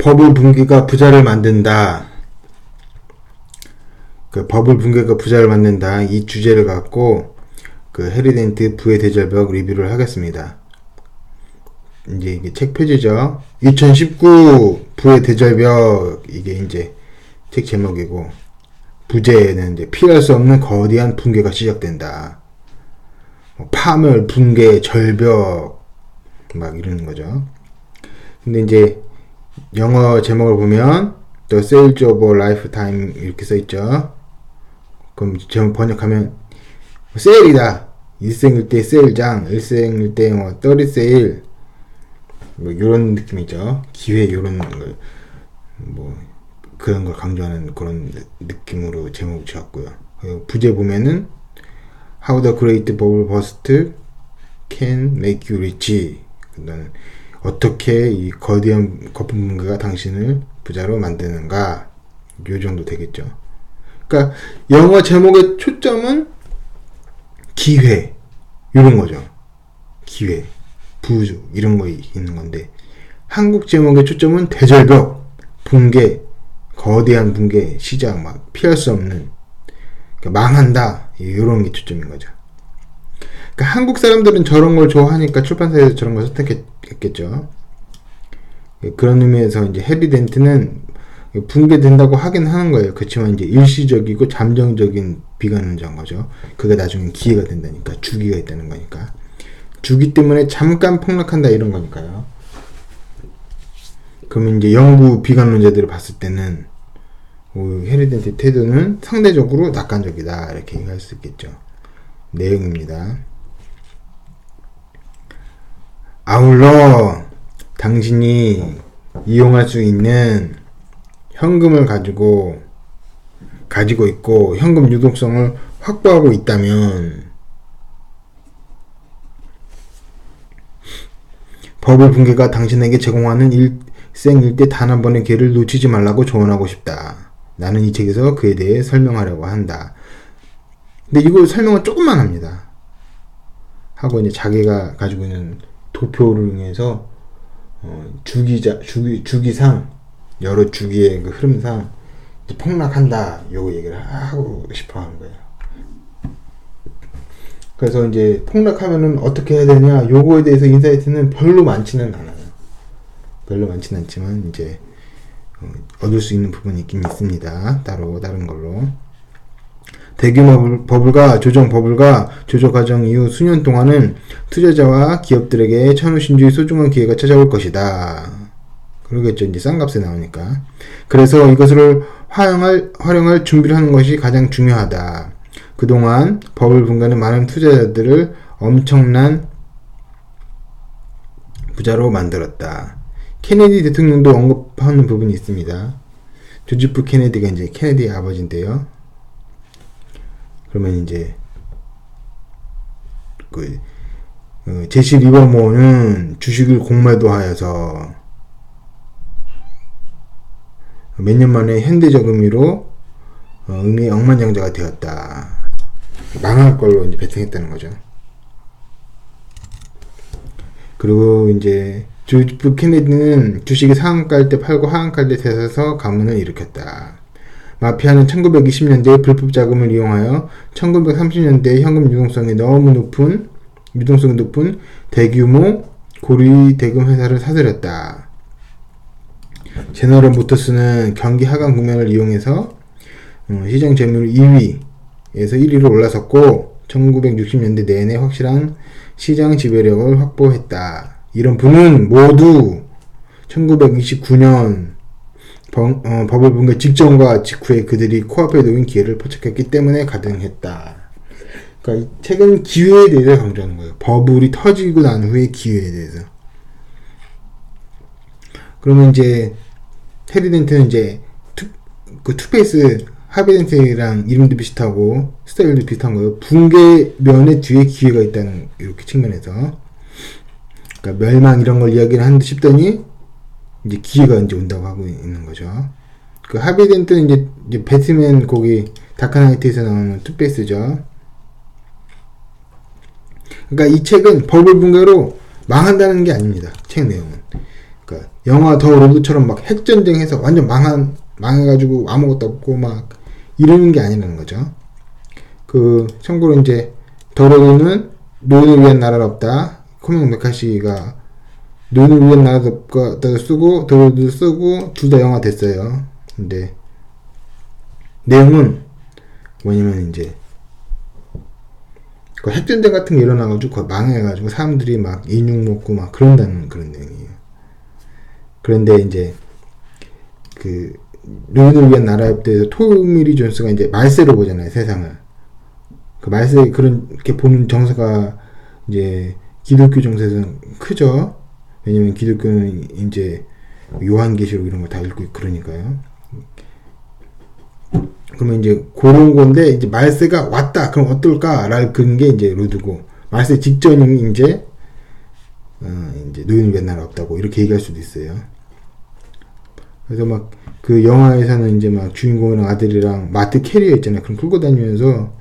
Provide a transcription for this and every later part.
버블 붕괴가 부자를 만든다. 그 버블 붕괴가 부자를 만든다. 이 주제를 갖고 그 해리 덴트 부의 대절벽 리뷰를 하겠습니다. 이제 이게 책 표지죠. 2019 부의 대절벽, 이게 이제 책 제목이고, 부제는 이제 피할 수 없는 거대한 붕괴가 시작된다. 파멸, 붕괴, 절벽 막 이러는 거죠. 근데 이제 영어 제목을 보면 The Sales of a Lifetime 이렇게 써있죠. 그럼 제목 번역하면 세일이다. 일생일 때 세일장, 일생일 때 뭐 30세일 뭐 이런 느낌이죠. 기회 이런 걸 뭐 그런 걸 강조하는 그런 느낌으로 제목을 지었고요. 부제 보면은 How the Great Bubble Burst Can Make You Rich. 어떻게 이 거대한 거품 붕괴가 당신을 부자로 만드는가, 요 정도 되겠죠. 그러니까 영어 제목의 초점은 기회 이런 거죠. 기회, 부주 이런 거 있는 건데, 한국 제목의 초점은 대절벽, 붕괴, 거대한 붕괴, 시작, 막 피할 수 없는, 그러니까 망한다, 이런 게 초점인 거죠. 그러니까 한국 사람들은 저런 걸 좋아하니까 출판사에서 저런 걸 선택했겠죠. 그런 의미에서 이제 해리 덴트는 붕괴된다고 하긴 하는 거예요. 그렇지만 이제 일시적이고 잠정적인 비관론자인 거죠. 그게 나중에 기회가 된다니까, 주기가 있다는 거니까. 주기 때문에 잠깐 폭락한다 이런 거니까요. 그러면 이제 영구 비관론자들을 봤을 때는 해리 덴트의 태도는 상대적으로 낙관적이다, 이렇게 얘기할 수 있겠죠. 내용입니다. 아울러 당신이 이용할 수 있는 현금을 가지고 있고 현금 유동성을 확보하고 있다면 버블 붕괴가 당신에게 제공하는 일생일대 단 한 번의 기회를 놓치지 말라고 조언하고 싶다. 나는 이 책에서 그에 대해 설명하려고 한다. 근데 이거 설명을 조금만 합니다. 하고 이제 자기가 가지고 있는 도표를 이용해서 주기상 여러 주기의 그 흐름상 폭락한다, 요거 얘기를 하고 싶어 하는 거예요. 그래서 이제 폭락하면은 어떻게 해야 되냐, 요거에 대해서 인사이트는 별로 많지는 않아요. 별로 많지는 않지만 이제 얻을 수 있는 부분이 있긴 있습니다. 다른 걸로. 대규모 버블과 조정 과정 이후 수년 동안은 투자자와 기업들에게 천우신주의 소중한 기회가 찾아올 것이다. 그러겠죠. 이제 싼 값에 나오니까. 그래서 이것을 활용할 준비를 하는 것이 가장 중요하다. 그동안 버블 붕괴는 많은 투자자들을 엄청난 부자로 만들었다. 케네디 대통령도 언급하는 부분이 있습니다. 조지 F 케네디가 이제 케네디의 아버지인데요. 그러면 이제 제시 리버모어는 주식을 공매도하여서 몇 년 만에 현대저금리로 의미의 억만장자가 되었다. 망할 걸로 이제 베팅했다는 거죠. 그리고 이제 조지 F 케네디는 주식이 상한가일 때 팔고 하한가일 때 되서서 가문을 일으켰다. 마피아는 1920년대에 불법 자금을 이용하여 1930년대에 현금 유동성이 높은 대규모 고리 대금 회사를 사들였다. 제너럴 모터스는 경기 하강 국면을 이용해서 시장 점유율 2위에서 1위로 올라섰고 1960년대 내내 확실한 시장 지배력을 확보했다. 이런 분은 모두 1929년 버블 붕괴 직전과 직후에 그들이 코앞에 놓인 기회를 포착했기 때문에 가능했다. 그러니까 이 책은 기회에 대해서 강조하는 거예요. 버블이 터지고 난 후의 기회에 대해서. 그러면 이제 해리 덴트는 이제 투페이스 하비덴트랑 이름도 비슷하고 스타일도 비슷한 거예요. 붕괴면의 뒤에 기회가 있다는, 이렇게 측면에서. 그러니까 멸망 이런 걸 이야기를 하는 듯 싶더니 이제 기회가 이제 온다고 하고 있는 거죠. 그 하비덴트는 이제 배트맨 거기 다크나이트에서 나오는 투페이스죠. 그러니까 이 책은 버블 붕괴로 망한다는 게 아닙니다. 책 내용은. 그러니까 영화 더 로드처럼 막 핵전쟁해서 완전 망해가지고 아무것도 없고 막 이러는 게 아니라는 거죠. 참고로 이제 더 로드는 노인을 위한 나라는 없다. 코믹 메카시가 노인을 위한 나라도 없다도 쓰고 더 로드도 쓰고 둘 다 영화 됐어요. 근데 내용은 뭐냐면 이제 핵전쟁 같은 게 일어나가지고 망해가지고 사람들이 막 인육 먹고 막 그런다는 그런 내용이에요. 그런데 이제 노인을 위한 나라에 대해서 토미 리 존스가 이제 말세로 보잖아요, 세상을. 말세 그렇게 보는 정서가 이제 기독교 정서에서는 크죠. 왜냐면 기독교는 이제 요한계시록 이런 거 다 읽고 그러니까요. 그러면 이제 그런 건데 이제 말세가 왔다. 그럼 어떨까라는 그런 게 이제 로드고 말세 직전이 이제 노인을 위한 나라 없다고 이렇게 얘기할 수도 있어요. 그래서 막 그 영화에서는 이제 막 주인공이랑 아들이랑 마트 캐리어 있잖아요. 그럼 끌고 다니면서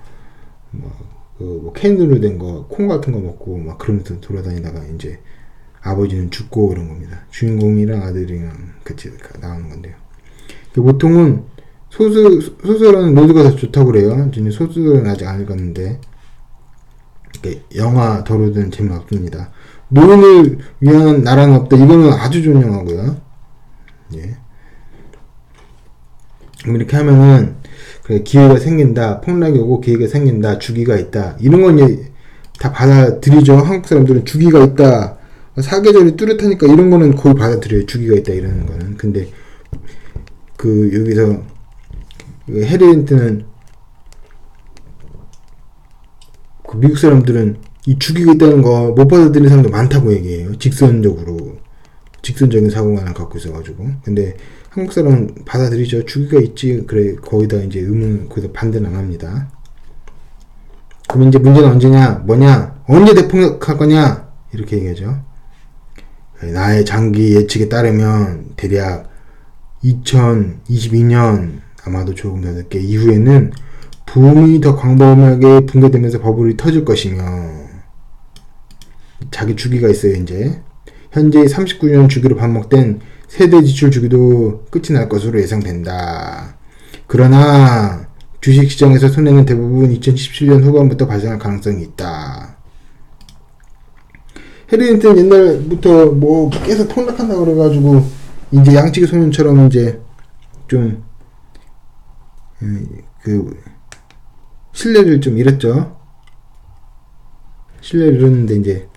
뭐 캔으로 된 거, 콩 같은 거 먹고 막 그러면서 돌아다니다가 이제 아버지는 죽고 이런 겁니다. 주인공이랑 아들이랑 같이 나오는 건데요. 보통은 소설은 로드가 더 좋다고 그래요. 저는 소설은 아직 안 읽었는데 영화 더 로드는 재미없습니다. 노인을 위한 나라는 없다. 이거는 아주 좋은 영화고요. 예. 이렇게 하면은 기회가 생긴다, 폭락이 오고 기회가 생긴다, 주기가 있다, 이런 건 이제 다 받아들이죠. 한국 사람들은 주기가 있다, 사계절이 뚜렷하니까 이런 거는 거의 받아들여요. 주기가 있다 이러는 거는. 근데 여기서 해리덴트는 미국 사람들은 이 주기가 있다는 거 못 받아들이는 사람도 많다고 얘기해요. 직선적인 사고관을 갖고 있어가지고. 근데 한국 사람은 받아들이죠. 주기가 있지. 그래, 거기다 이제 거기다 반대는 안 합니다. 그럼 이제 문제는 언제냐? 뭐냐? 언제 대폭락할 거냐? 이렇게 얘기하죠. 나의 장기 예측에 따르면 대략 2022년 아마도 조금 더 늦게 이후에는 붐이 더 광범위하게 붕괴되면서 버블이 터질 것이며, 자기 주기가 있어요. 이제 현재 39년 주기로 반복된 세대 지출 주기도 끝이 날 것으로 예상된다. 그러나 주식시장에서 손해는 대부분 2017년 후반부터 발생할 가능성이 있다. 해리덴트는 옛날부터 뭐 계속 폭락한다 그래가지고 이제 양치기 소년처럼 이제 좀 신뢰를 좀 잃었죠. 신뢰를 잃었는데 이제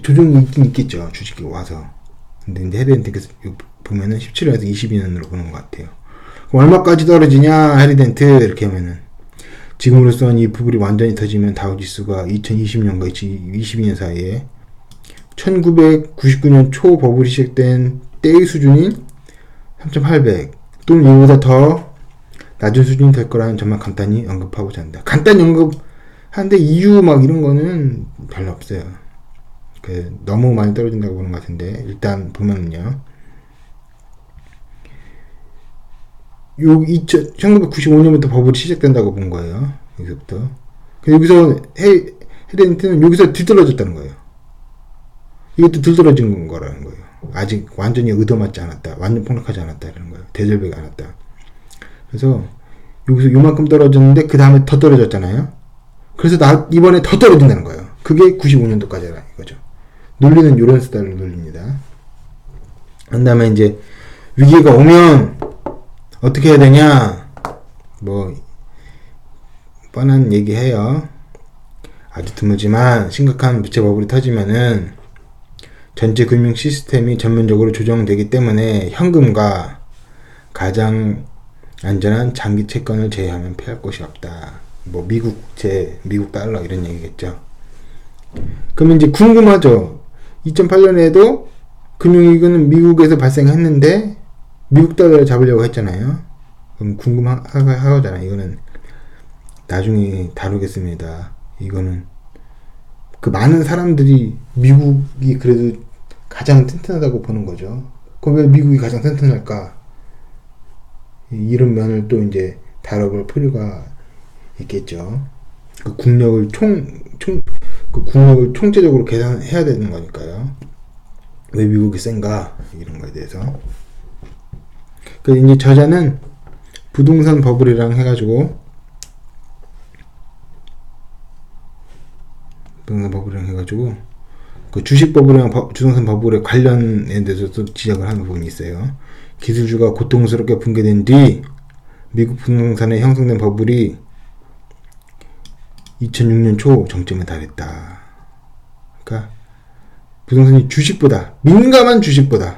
조정이 있긴 있겠죠. 주식이 와서. 근데 이제 해리덴트께서 보면은 17년에서 22년으로 보는 것 같아요. 그럼 얼마까지 떨어지냐, 해리덴트? 이렇게 하면은. 지금으로선 이 부분이 완전히 터지면 다우지수가 2020년과 2022년 사이에 1999년 초 버블이 시작된 때의 수준인 3,800 또는 이보다 더 낮은 수준이 될 거라는 점만 간단히 언급하고자 한다. 간단히 언급하는데 이유 막 이런 거는 별로 없어요. 너무 많이 떨어진다고 보는 것 같은데, 일단 보면은요, 1995년부터 버블이 시작된다고 본 거예요. 여기서부터. 여기서 해리덴트는 여기서 뒤떨어졌다는 거예요. 이것도 뒤떨어진 거라는 거예요. 아직 완전히 의도맞지 않았다, 완전 폭락하지 않았다 이런 거예요. 대절벽이 않았다. 그래서 여기서 요만큼 떨어졌는데 그 다음에 더 떨어졌잖아요. 그래서 이번에 더 떨어진다는 거예요. 그게 95년도까지라 이거죠. 논리는 이런 스타일로 논립니다. 그 다음에 이제 위기가 오면 어떻게 해야 되냐, 뭐 뻔한 얘기해요. 아주 드물지만 심각한 부채 버블이 터지면은 전체 금융 시스템이 전면적으로 조정되기 때문에 현금과 가장 안전한 장기 채권을 제외하면 피할 곳이 없다. 뭐 미국 달러 이런 얘기겠죠. 그러면 이제 궁금하죠. 2008년에도 금융위기는 미국에서 발생했는데 미국 달러를 잡으려고 했잖아요. 그럼 궁금하잖아요. 이거는 나중에 다루겠습니다. 이거는 많은 사람들이 미국이 그래도 가장 튼튼하다고 보는 거죠. 그럼 왜 미국이 가장 튼튼할까? 이런 면을 또 이제 다뤄볼 필요가 있겠죠. 국력을 그 궁합을 총체적으로 계산해야 되는 거니까요. 왜 미국이 센가 이런 거에 대해서. 그 이제 저자는 부동산 버블이랑 해가지고 그 주식 버블이랑 부동산 버블의 관련에 대해서도 지적을 하는 부분이 있어요. 기술주가 고통스럽게 붕괴된 뒤 미국 부동산에 형성된 버블이 2006년 초 정점에 달했다. 그러니까 부동산이 민감한 주식보다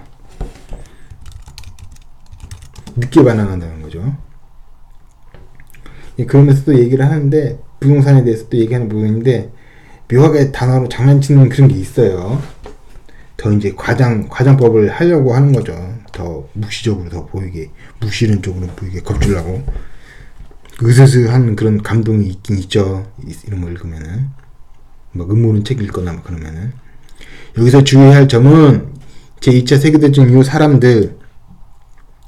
늦게 반응한다는 거죠. 그러면서 또 얘기를 하는데, 부동산에 대해서 또 얘기하는 부분인데, 묘하게 단어로 장난치는 그런 게 있어요. 더 이제 과장법을 하려고 하는 거죠. 더 무시적으로 더 보이게, 무시른 쪽으로 보이게 겁주려고. 으스스한 그런 감동이 있긴 있죠. 이런 거 읽으면은. 막 음모론 책 읽거나 막 그러면은. 여기서 주의할 점은 제2차 세계대전 이후 사람들에게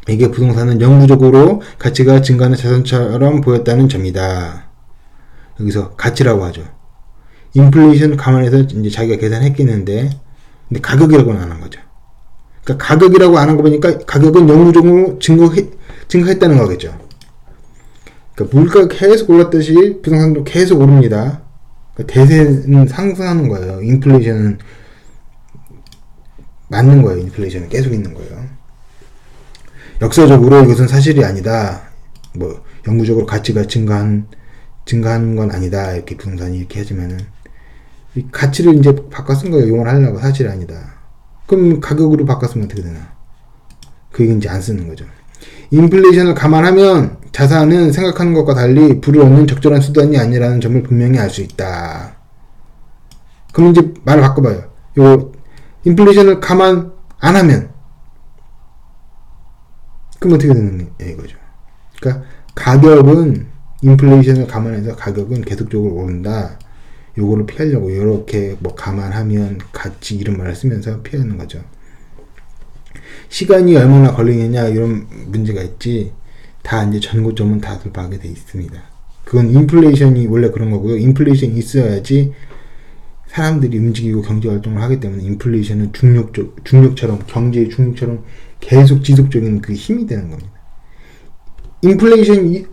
부동산은 영구적으로 가치가 증가하는 자산처럼 보였다는 점이다. 여기서 가치라고 하죠. 인플레이션 감안해서 이제 자기가 계산했겠는데, 근데 가격이라고는 안 한 거죠. 그러니까 가격이라고 안 한 거 보니까 가격은 영구적으로 증가했다는 거겠죠. 그러니까 물가가 계속 올랐듯이 부동산도 계속 오릅니다. 그러니까 대세는 상승하는 거예요. 인플레이션은 맞는 거예요. 인플레이션은 계속 있는 거예요. 역사적으로 이것은 사실이 아니다. 뭐 영구적으로 가치가 증가하는 건 아니다. 이렇게 부동산이 이렇게 하지만은 이 가치를 이제 바꿔 쓴 거예요. 용을 하려고. 사실이 아니다. 그럼 가격으로 바꿔 쓰면 어떻게 되나? 그 얘기 이제 안 쓰는 거죠. 인플레이션을 감안하면 자산은 생각하는 것과 달리 부를 얻는 적절한 수단이 아니라는 점을 분명히 알 수 있다. 그럼 이제 말을 바꿔봐요. 요 인플레이션을 감안 안 하면 그럼 어떻게 되는 거죠? 그러니까 가격은 인플레이션을 감안해서 가격은 계속적으로 오른다. 요거를 피하려고 이렇게 뭐 감안하면 가치 이런 말을 쓰면서 피하는 거죠. 시간이 얼마나 걸리느냐 이런 문제가 있지. 다 이제 전고점은 다 돌파하게 돼 있습니다. 그건 인플레이션이 원래 그런 거고요. 인플레이션이 있어야지 사람들이 움직이고 경제 활동을 하기 때문에 인플레이션은 중력처럼 경제의 중력처럼 계속 지속적인 그 힘이 되는 겁니다. 인플레이션이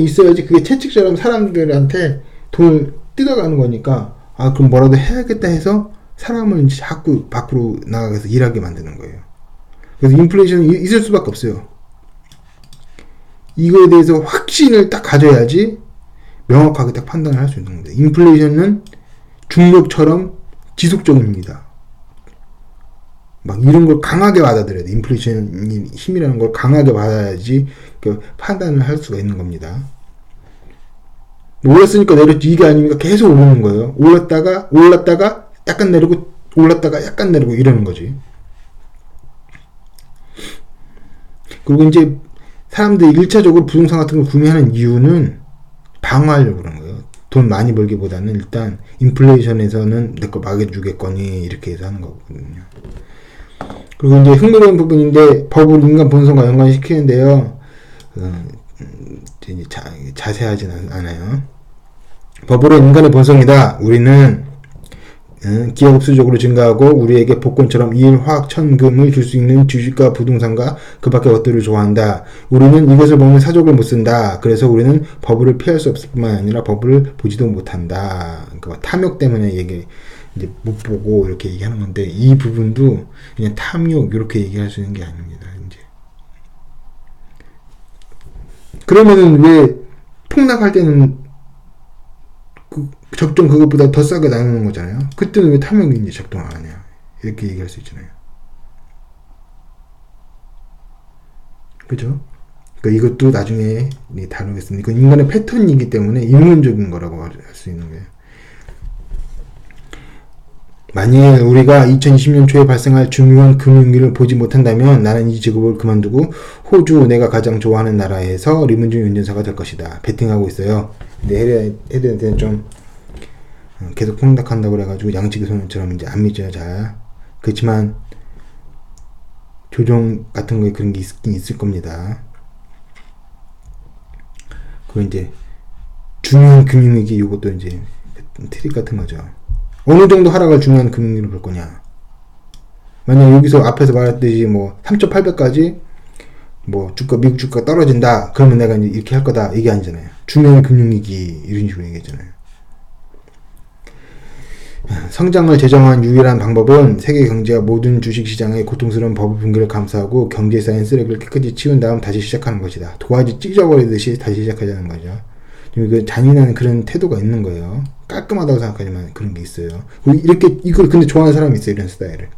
있어야지 그게 채찍처럼 사람들한테 돈을 뜯어가는 거니까 그럼 뭐라도 해야겠다 해서 사람을 이제 자꾸 밖으로 나가서 일하게 만드는 거예요. 그래서 인플레이션이 있을 수밖에 없어요. 이거에 대해서 확신을 딱 가져야지 명확하게 딱 판단을 할 수 있는 겁니다. 인플레이션은 중력처럼 지속적입니다. 막 이런 걸 강하게 받아들여야 돼. 인플레이션이 힘이라는 걸 강하게 받아야지 그 판단을 할 수가 있는 겁니다. 올랐으니까 내렸지 이게 아닙니까? 계속 오르는 거예요. 올랐다가 약간 내리고 올랐다가 약간 내리고 이러는 거지. 그리고 이제 사람들이 1차적으로 부동산 같은 걸 구매하는 이유는 방어하려고 그런 거예요. 돈 많이 벌기보다는 일단 인플레이션에서는 내 거 막아주겠거니 이렇게 해서 하는 거거든요. 그리고 이제 흥미로운 부분인데 법을 인간 본성과 연관시키는데요. 이제 자세하진 않아요. 법으로 인간의 본성이다. 우리는 기하급수적으로 증가하고 우리에게 복권처럼 일확천금을 줄 수 있는 주식과 부동산과 그 밖의 것들을 좋아한다. 우리는 이것을 보면 사족을 못 쓴다. 그래서 우리는 버블을 피할 수 없을 뿐만 아니라 버블을 보지도 못한다. 그러니까 탐욕 때문에 이제 못 보고 이렇게 얘기하는 건데 이 부분도 그냥 탐욕 이렇게 얘기할 수 있는 게 아닙니다. 이제 그러면은 왜 폭락할 때는 적정 그것보다 더 싸게 나누는 거잖아요. 그때는 왜 탐욕이 이제 작동 안 하냐 이렇게 얘기할 수 있잖아요. 그죠? 그러니까 이것도 나중에 다루겠습니다. 이건 인간의 패턴이기 때문에 인문적인 거라고 할 수 있는 거예요. 만일 우리가 2020년 초에 발생할 중요한 금융위기를 보지 못한다면 나는 이 직업을 그만두고 호주 내가 가장 좋아하는 나라에서 리무진 운전사가 될 것이다. 베팅하고 있어요. 근데 헤드한테는 좀 계속 폭락한다고 그래가지고 양치기 소년처럼 이제 안 믿어요. 잘. 그렇지만 조정 같은 거에 그런 게 있긴 있을 겁니다. 그리고 이제 중요한 금융위기 이것도 이제 트릭 같은 거죠. 어느 정도 하락을 중요한 금융위로 볼 거냐. 만약 여기서 앞에서 말했듯이 뭐 3.8배까지 뭐 주가 미국 주가 떨어진다. 그러면 내가 이제 이렇게 할 거다. 이게 아니잖아요. 중요한 금융위기 이런 식으로 얘기했잖아요. 성장을 제정한 유일한 방법은 세계 경제와 모든 주식시장의 고통스러운 버블 붕괴를 감수하고 경제에 쌓인 쓰레기를 깨끗이 치운 다음 다시 시작하는 것이다. 도화지 찢어버리듯이 다시 시작하자는 거죠. 그 잔인한 그런 태도가 있는 거예요. 깔끔하다고 생각하지만 그런 게 있어요. 이렇게 이걸 근데 좋아하는 사람이 있어요. 이런 스타일을.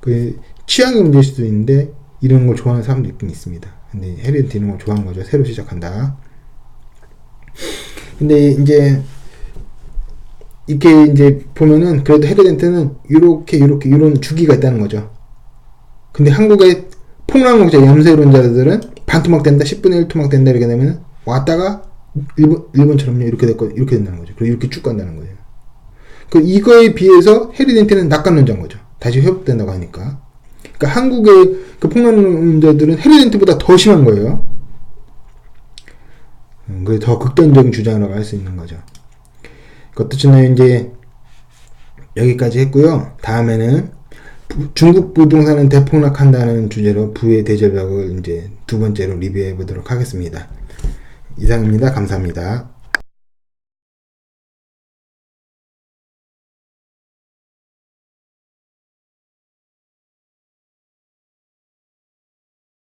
그 취향의 문제일 수도 있는데 이런 걸 좋아하는 사람도 있긴 있습니다. 근데 헤리덴트 이런 걸 좋아하는 거죠. 새로 시작한다. 근데 이제 이렇게 이제 보면은 그래도 헤리덴트는 이런 주기가 있다는 거죠. 근데 한국의 폭락론자 염세론자들은 반토막 된다, 10분의 1 토막 된다 이렇게 되면 왔다가 일본처럼요 이렇게 이렇게 된다는 거죠. 그리고 이렇게 쭉 간다는 거예요. 그 이거에 비해서 헤리덴트는 낙관론자인 거죠. 다시 회복된다고 하니까. 그러니까 한국의 그 폭락론자들은 헤리덴트보다 더 심한 거예요. 그게 더 극단적인 주장이라고 할 수 있는 거죠. 어떻지나 이제 여기까지 했고요. 다음에는 중국 부동산은 대폭락한다는 주제로 부의 대절벽을 이제 두 번째로 리뷰해 보도록 하겠습니다. 이상입니다. 감사합니다.